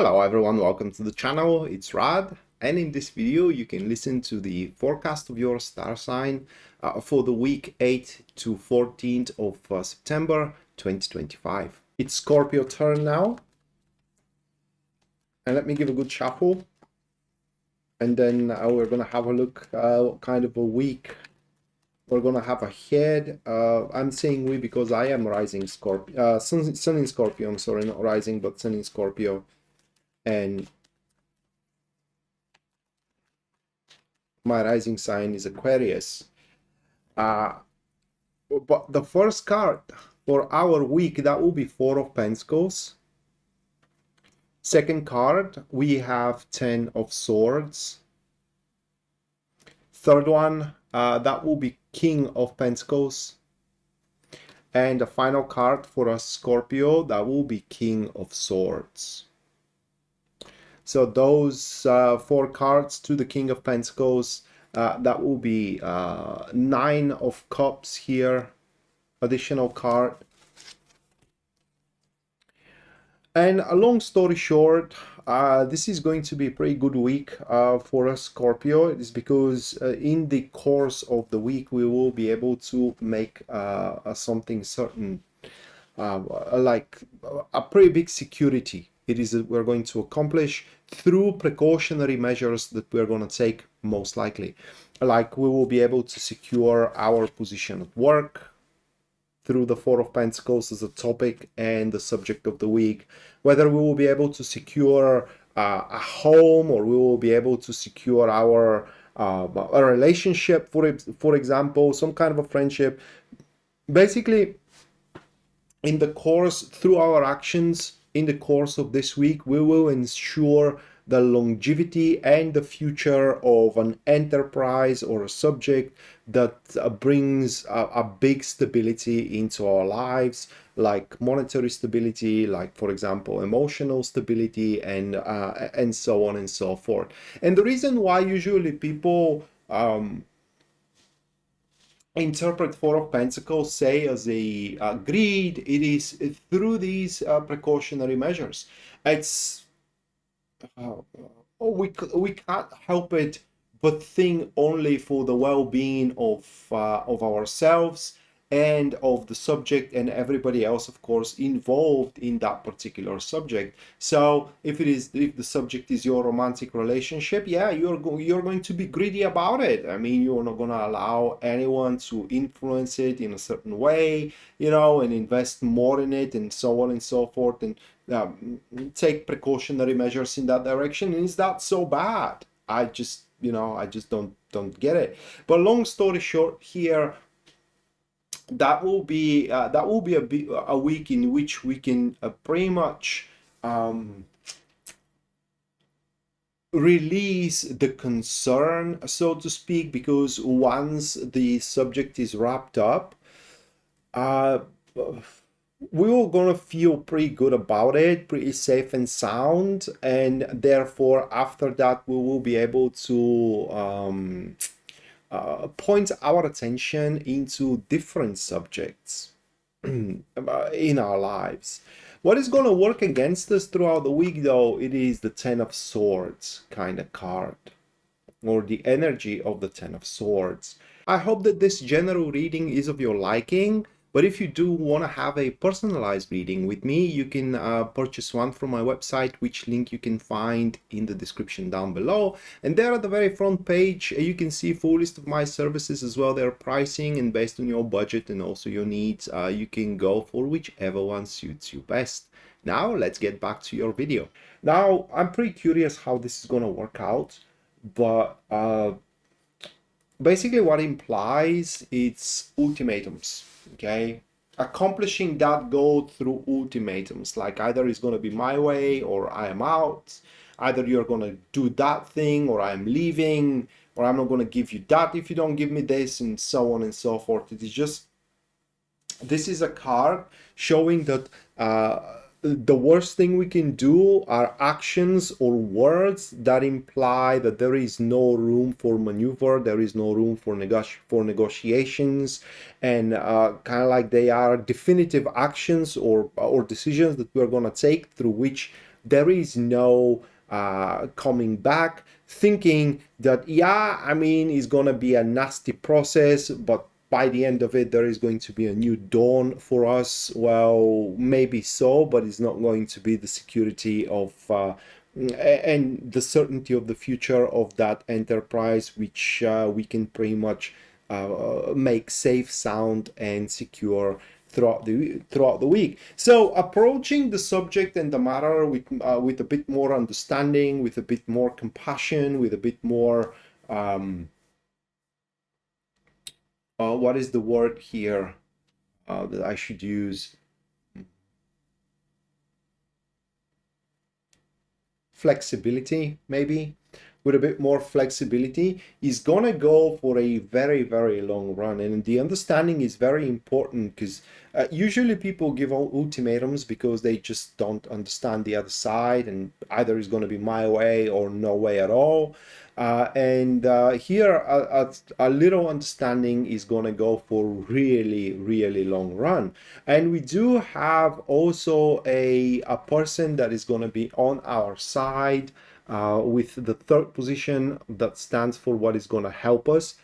Hello everyone, welcome to the channel. It's Rad, and in this video you can listen to the forecast of your star sign for the week 8th to 14th of September 2025. It's Scorpio turn now, and let me give a good shuffle, and then we're gonna have a look what kind of a week we're gonna have ahead. I'm saying we because I am rising Scorpio, sun in Scorpio. I'm sorry, not rising, but sun in Scorpio. And my rising sign is Aquarius. But the first card for our week, that will be Four of Pentacles. Second card, we have Ten of Swords. Third one, that will be King of Pentacles. And the final card for a Scorpio, that will be King of Swords. So those four cards to the King of Pentacles, that will be Nine of Cups here, additional card. And a long story short, this is going to be a pretty good week for a Scorpio. It is because in the course of the week, we will be able to make something certain, like a pretty big security. It is that we're going to accomplish through precautionary measures that we're going to take, most likely. Like we will be able to secure our position at work through the Four of Pentacles as a topic and the subject of the week. Whether we will be able to secure a home, or we will be able to secure our a relationship, for example, some kind of a friendship. Basically, in the course, through our actions, in the course of this week, we will ensure the longevity and the future of an enterprise or a subject that brings a big stability into our lives, like monetary stability, like, for example, emotional stability, and so on and so forth. And the reason why usually people interpret Four of Pentacles, say, as a greed, it is through these precautionary measures. It's we can't help it but think only for the well-being of ourselves and of the subject and everybody else, of course, involved in that particular subject. So if the subject is your romantic relationship, yeah, you're going to be greedy about it. I mean, you're not going to allow anyone to influence it in a certain way, and invest more in it, and so on and so forth, and take precautionary measures in that direction. And is that so bad? I just don't get it. But long story short here, that will be a week in which we can pretty much release the concern, so to speak, because once the subject is wrapped up, we're gonna feel pretty good about it, pretty safe and sound, and therefore after that we will be able to point our attention into different subjects in our lives. What is going to work against us throughout the week, though, it is the Ten of Swords kind of card, or the energy of the Ten of Swords. I hope that this general reading is of your liking. But if you do want to have a personalized reading with me, you can purchase one from my website, which link you can find in the description down below. And there at the very front page, you can see a full list of my services as well, their pricing, and based on your budget and also your needs, you can go for whichever one suits you best. Now, let's get back to your video. Now, I'm pretty curious how this is going to work out, but basically what it implies, it's ultimatums. Okay, accomplishing that goal through ultimatums, like either it's going to be my way or I am out, either you're going to do that thing or I'm leaving, or I'm not going to give you that if you don't give me this, and so on and so forth. It is just, this is a card showing that the worst thing we can do are actions or words that imply that there is no room for maneuver, there is no room for negotiations, and kind of like they are definitive actions or decisions that we're going to take through which there is no coming back, thinking that, yeah, I mean, it's going to be a nasty process, but by the end of it, there is going to be a new dawn for us. Well, maybe so, but it's not going to be the security of and the certainty of the future of that enterprise, which we can pretty much make safe, sound, and secure throughout the week. So approaching the subject and the matter with a bit more understanding, with a bit more compassion, with a bit more what is the word here that I should use? Flexibility, maybe. With a bit more flexibility, is gonna go for a very, very long run. And the understanding is very important, because usually people give ultimatums because they just don't understand the other side, and either it's going to be my way or no way at all. And here, a little understanding is going to go for really, really long run. And we do have also a person that is going to be on our side with the third position that stands for what is going to help us.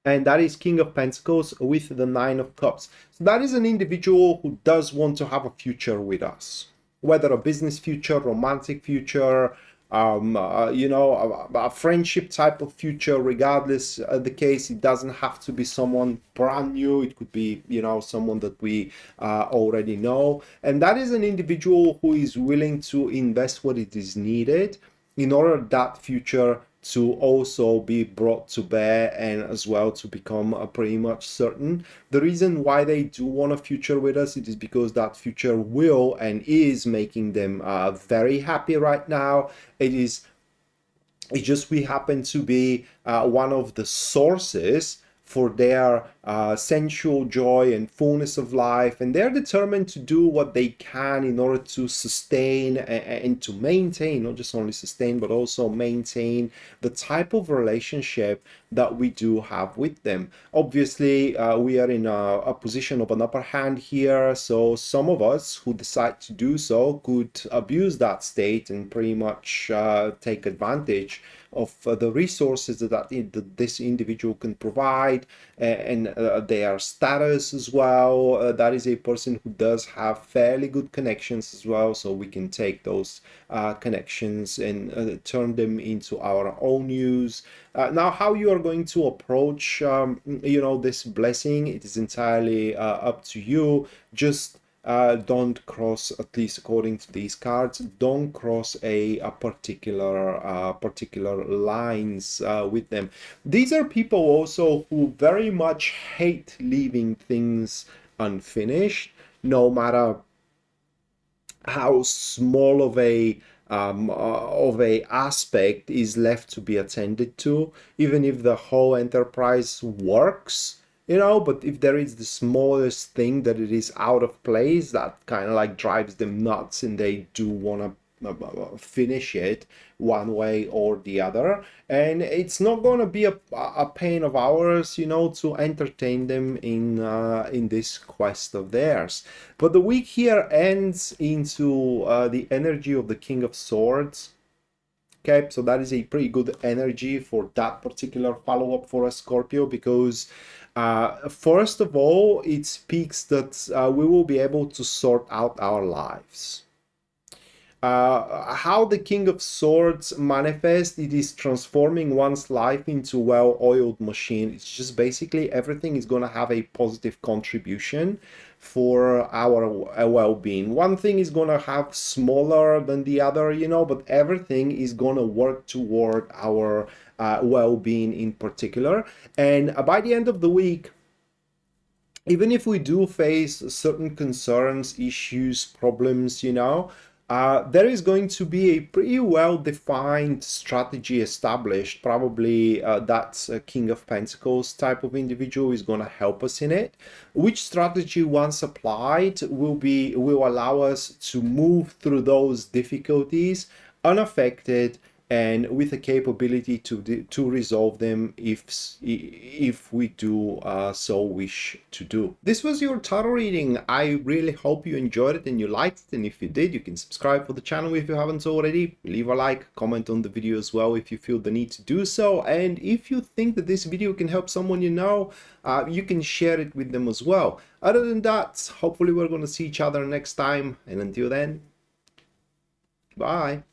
And that is King of Pentacles with the Nine of Cups. So that is an individual who does want to have a future with us, whether a business future, romantic future, a friendship type of future. Regardless of the case, it doesn't have to be someone brand new. It could be, someone that we already know. And that is an individual who is willing to invest what it is needed in order that future to also be brought to bear, and as well to become pretty much certain. The reason why they do want a future with us, it is because that future will and is making them very happy right now. It's just we happen to be one of the sources for their sensual joy and fullness of life, and they're determined to do what they can in order to sustain and to maintain, not just only sustain but also maintain the type of relationship that we do have with them. Obviously, we are in a position of an upper hand here, so some of us who decide to do so could abuse that state and pretty much take advantage of the resources that this individual can provide, and their status as well. That is a person who does have fairly good connections as well, so we can take those connections and turn them into our own use. Now, how you are going to approach this blessing, it is entirely up to you. Just don't cross, at least according to these cards, don't cross a particular lines with them. These are people also who very much hate leaving things unfinished, no matter how small of a aspect is left to be attended to, even if the whole enterprise works. But if there is the smallest thing that it is out of place, that kind of like drives them nuts, and they do want to finish it one way or the other. And it's not going to be a pain of ours, to entertain them in this quest of theirs. But the week here ends into the energy of the King of Swords. Okay, so that is a pretty good energy for that particular follow-up for a Scorpio, because first of all, it speaks that we will be able to sort out our lives. How the King of Swords manifests, it is transforming one's life into a well-oiled machine. It's just basically everything is going to have a positive contribution for our well-being. One thing is going to have smaller than the other, but everything is going to work toward our well-being in particular. And by the end of the week, even if we do face certain concerns, issues, problems, there is going to be a pretty well-defined strategy established. Probably that King of Pentacles type of individual is going to help us in it. Which strategy, once applied, will allow us to move through those difficulties unaffected, and with a capability to resolve them if we do so wish to do. This was your tarot reading. I really hope you enjoyed it and you liked it, and if you did, you can subscribe for the channel if you haven't already. Leave a like, comment on the video as well if you feel the need to do so, and if you think that this video can help someone you know, you can share it with them as well. Other than that, hopefully we're going to see each other next time, and until then, bye.